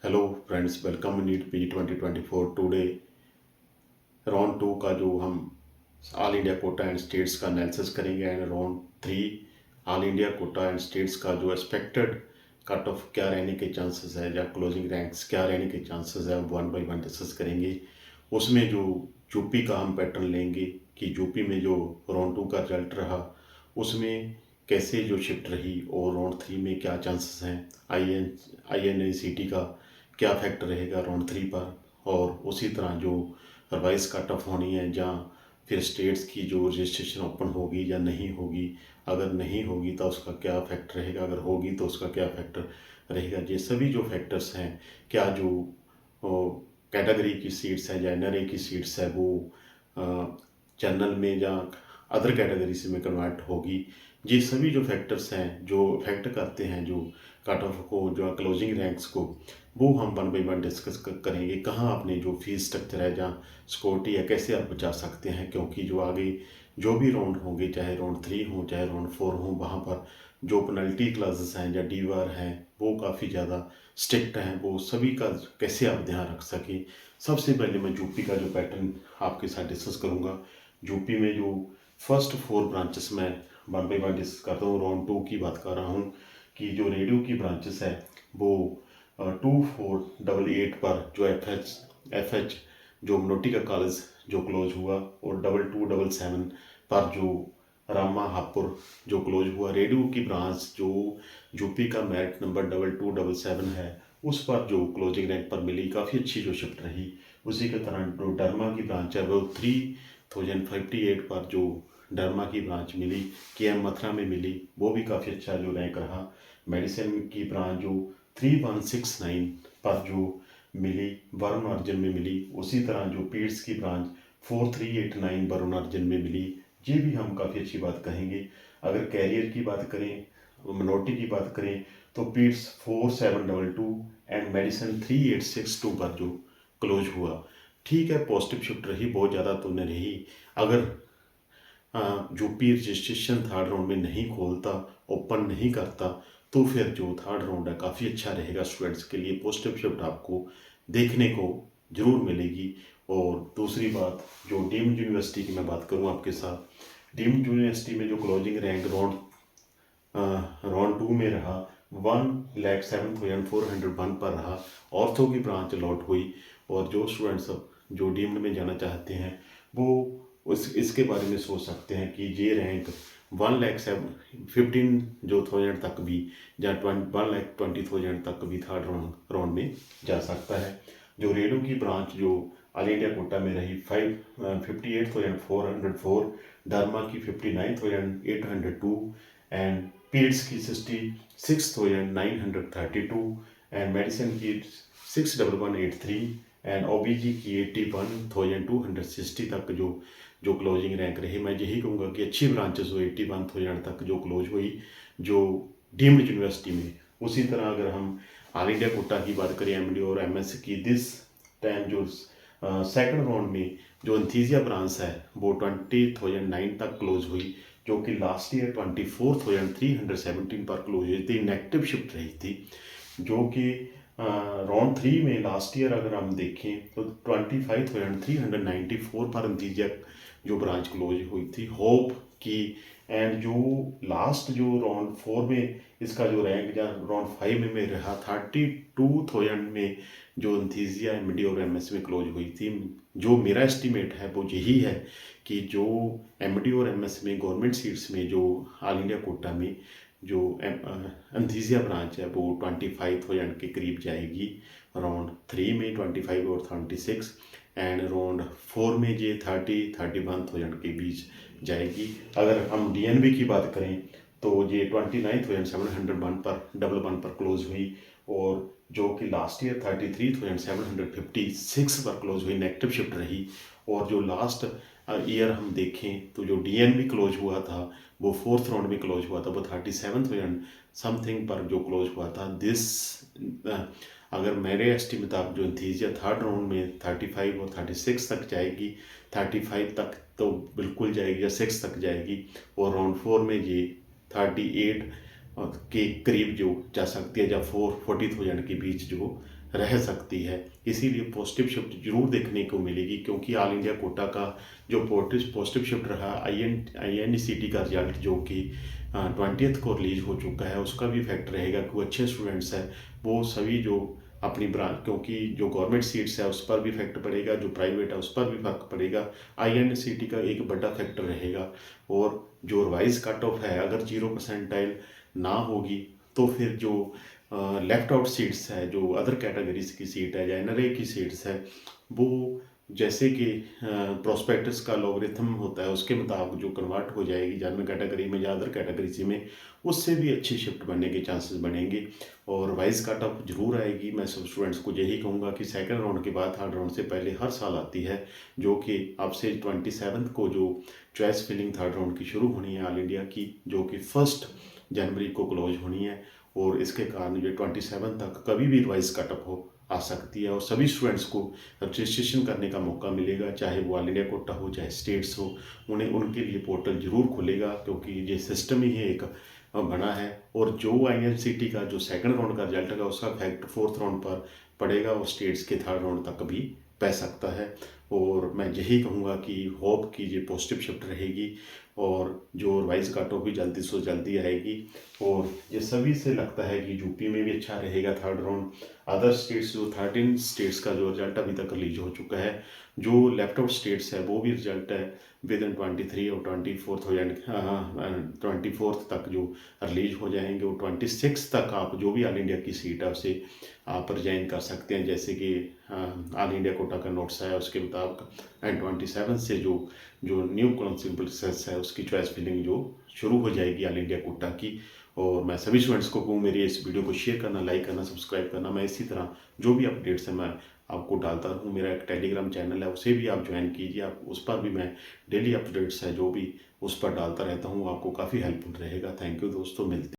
Hello friends, welcome NEET P 2024। Today round 2 का जो हम all India quota and states का एनालिसिस करेंगे and round 3 all India quota and states का जो एक्सपेक्टेड कट ऑफ क्या रहने के चांसेस है या क्लोजिंग रैंक्स क्या रहने के चांसेस है, वन बाय वन डिस्कस करेंगे। उसमें जो यूपी का हम पैटर्न लेंगे कि यूपी में जो राउंड 2 का रिजल्ट रहा उसमें कैसे जो शिफ्ट रही और राउंड 3 में क्या चांसेस हैं, INACT का क्या फैक्टर रहेगा राउंड 3 पर, और उसी तरह जो रिवाइज कट ऑफ होनी है जहाँ फिर स्टेट्स की जो रजिस्ट्रेशन ओपन होगी या नहीं होगी, अगर नहीं होगी तो उसका क्या फैक्टर रहेगा, अगर होगी तो उसका क्या फैक्टर रहेगा। ये सभी जो फैक्टर्स हैं, क्या जो कैटेगरी की सीट्स हैं या NRA की सीट्स है वो जनरल में या अदर कैटेगरी से में कन्वर्ट होगी, ये सभी जो फैक्टर्स हैं जो इफेक्ट करते हैं जो कट ऑफ को, जो क्लोजिंग रैंक्स को, वो हम वन बाई वन डिस्कस करेंगे। कहाँ अपने जो फीस स्ट्रक्चर है, जहाँ सिक्योरिटी है, कैसे आप बचा सकते हैं, क्योंकि जो आगे जो भी राउंड होंगे, चाहे राउंड 3 हो चाहे राउंड 4 हो, वहाँ पर जो पेनल्टी क्लासेस हैं या डीवार हैं वो काफ़ी ज़्यादा स्ट्रिक्ट हैं। वो सभी का कैसे आप ध्यान रख सकें। सबसे पहले मैं यूपी का जो पैटर्न आपके साथ डिस्कस करूँगा। यूपी में जो फर्स्ट 4 ब्रांचेस में वन बाई वन डिस्कस करता हूँ। राउंड 2 की बात कर रहा हूँ कि जो रेडियो की ब्रांचेस है वो 2488 पर जो FH जो मनोटिका कॉलेज जो क्लोज हुआ, और 2277 पर जो रामा हापुर जो क्लोज हुआ। रेडियो की ब्रांच जो यूपी का मेरिट नंबर 2277 है उस पर जो क्लोजिंग रैंक पर मिली, काफ़ी अच्छी जो शिफ्ट रही। उसी के तरह जो डरमा की ब्रांच है वो 3058 पर जो डरमा की ब्रांच मिली, KM मथुरा में मिली, वो भी काफ़ी अच्छा जो रैंक रहा। मेडिसिन की ब्रांच जो 3169 पर जो मिली, वरुण अर्जुन में मिली। उसी तरह जो पीट्स की ब्रांच 4389 वरुण अर्जुन में मिली, ये भी हम काफ़ी अच्छी बात कहेंगे। अगर कैरियर की बात करें, मिनोरिटी की बात करें, तो पीट्स 4722 एंड मेडिसिन 3862 पर जो क्लोज हुआ। ठीक है, पॉजिटिव शिफ्ट रही, बहुत ज़्यादा तो नहीं रही। अगर यूपी रजिस्ट्रेशन थर्ड राउंड में नहीं खोलता, ओपन नहीं करता, तो फिर जो थर्ड राउंड है काफ़ी अच्छा रहेगा स्टूडेंट्स के लिए। पॉजिटिव शिफ्ट आपको देखने को जरूर मिलेगी। और दूसरी बात, जो डीम्ड यूनिवर्सिटी की मैं बात करूं आपके साथ, डीम्ड यूनिवर्सिटी में जो क्लोजिंग रैंक राउंड 2 में रहा 1,07,401 पर रहा। ऑर्थो की ब्रांच अलॉट हुई, और जो स्टूडेंट्स जो डीम्ड में जाना चाहते हैं वो इसके बारे में सोच सकते हैं कि ये रैंक 1,15,000 जो थाउजेंड तक भी या 1,20,000 तक भी थर्ड राउंड में जा सकता है। जो रेडियो की ब्रांच जो ऑल इंडिया कोटा में रही 58,404, डरमा की 59,802 एंड पीड्स की 66,932 एंड मेडिसिन की 61183 एंड OBG की 81,260 तक जो क्लोजिंग रैंक रही। मैं यही कहूँगा कि अच्छी ब्रांचेस हुई, 81,000 तक जो क्लोज हुई जो डीम्ड यूनिवर्सिटी में। उसी तरह अगर हम ऑल इंडिया कोटा की बात करें, MD और MS की, दिस टाइम जो सेकंड राउंड में जो एंथीसिया ब्रांच है वो 20,009 तक क्लोज हुई, जो कि लास्ट ईयर 24,317 पर क्लोज हुई थी। नेगेटिव शिफ्ट रही थी, जो कि राउंड 3 में लास्ट ईयर अगर हम देखें तो 25,394 पर एंथीसिया जो ब्रांच क्लोज हुई थी। होप की एंड जो लास्ट जो राउंड 4 में इसका जो रैंक या राउंड 5 में रहा 32,000 में जो एंथीसिया MD और MS में क्लोज हुई थी। जो मेरा एस्टीमेट है वो यही है कि जो MD और MS में गवर्नमेंट सीट्स में जो ऑल इंडिया कोटा में जो एंथीसिया ब्रांच है वो 25,000 के करीब जाएगी। राउंड 3 में 25 और 36 एंड राउंड 4 में ये 30,31,000 के बीच जाएगी। अगर हम DNB की बात करें तो ये 29,701 पर डबल वन पर क्लोज हुई, और जो कि लास्ट ईयर 33,756 पर क्लोज हुई, नेगेटिव शिफ्ट रही। और जो लास्ट ईयर हम देखें तो जो DNB क्लोज हुआ था वो फोर्थ राउंड में क्लोज हुआ था, वो 37,000 समथिंग पर जो क्लोज हुआ था। अगर मेरे एस्टीमेट आप जो एंथीसिया थर्ड राउंड में 35 और 36 तक जाएगी, 35 तक तो बिल्कुल जाएगी या 6 तक जाएगी, और राउंड 4 में ये 38 के करीब जो जा सकती है, या 40,000 के बीच जो रह सकती है। इसीलिए पॉजिटिव शिफ्ट जरूर देखने को मिलेगी, क्योंकि ऑल इंडिया कोटा का जो पॉजिटिव शिफ्ट रहा INCT का रिजल्ट जो कि 20th को रिलीज हो चुका है, उसका भी इफेक्ट रहेगा कि वो अच्छे स्टूडेंट्स हैं वो सभी जो अपनी ब्रांच, क्योंकि जो गवर्नमेंट सीट्स है उस पर भी इफेक्ट पड़ेगा, जो प्राइवेट है उस पर भी फर्क पड़ेगा। INCT का एक बड़ा फैक्टर रहेगा। और जो रिवाइज कट ऑफ है, अगर 0 परसेंटाइल ना होगी तो फिर जो लेफ्ट आउट सीट्स है, जो अदर कैटेगरीज की सीट है या NRA की सीट्स है, वो जैसे कि प्रोस्पेक्टस का लॉगरिथम होता है उसके मुताबिक जो कन्वर्ट हो जाएगी जनरल कैटेगरी में या अदर कैटेगरीज में, उससे भी अच्छी शिफ्ट बनने के चांसेस बनेंगे। और वाइज कट ऑफ जरूर आएगी। मैं सब स्टूडेंट्स को यही कहूँगा कि सेकंड राउंड के बाद थर्ड राउंड से पहले हर साल आती है, जो कि अब से 27 को जो चॉइस फिलिंग थर्ड राउंड की शुरू होनी है ऑल इंडिया की, जो कि 1 जनवरी को क्लोज होनी है। और इसके कारण जो 27 तक कभी भी रिवाइज कटअप हो आ सकती है, और सभी स्टूडेंट्स को रजिस्ट्रेशन करने का मौका मिलेगा, चाहे वो ऑल इंडिया कोटा हो चाहे स्टेट्स हो। उन्हें उनके लिए पोर्टल जरूर खुलेगा, क्योंकि ये सिस्टम ही है एक बना है। और जो INCT का जो सेकंड राउंड का रिजल्ट है उसका इफेक्ट फोर्थ राउंड पर पड़ेगा और स्टेट्स के थर्ड राउंड तक भी पै सकता है। और मैं यही कहूँगा कि होप की ये पॉजिटिव शिफ्ट रहेगी, और जो रिवाइज कट ऑफ भी जल्दी से जल्दी आएगी। और ये सभी से लगता है कि यूपी में भी अच्छा रहेगा थर्ड राउंड। अदर स्टेट्स जो 13 स्टेट्स का जो रिजल्ट अभी तक रिलीज हो चुका है, जो लेफ्ट आउट स्टेट्स है वो भी रिजल्ट है विद इन 23 और 24th तक जो रिलीज हो जाएंगे। और 26 तक आप जो भी ऑल इंडिया की सीट है उसे आप रिजाइन कर सकते हैं, जैसे कि ऑल इंडिया कोटा का नोट्स है उसके मुताबिक। एंड 27 से जो जो न्यू काउंसिल प्रोसेस है उसकी चॉइस फिलिंग जो शुरू हो जाएगी ऑल इंडिया कोटा की। और मैं सभी स्टूडेंट्स को कहूँ मेरी इस वीडियो को शेयर करना, लाइक करना, सब्सक्राइब करना। मैं इसी तरह जो भी अपडेट्स हैं मैं आपको डालता हूँ। मेरा एक टेलीग्राम चैनल है, उसे भी आप ज्वाइन कीजिए। आप उस पर भी मैं डेली अपडेट्स है जो भी उस पर डालता रहता हूँ, आपको काफ़ी हेल्पफुल रहेगा। थैंक यू दोस्तों, मिलते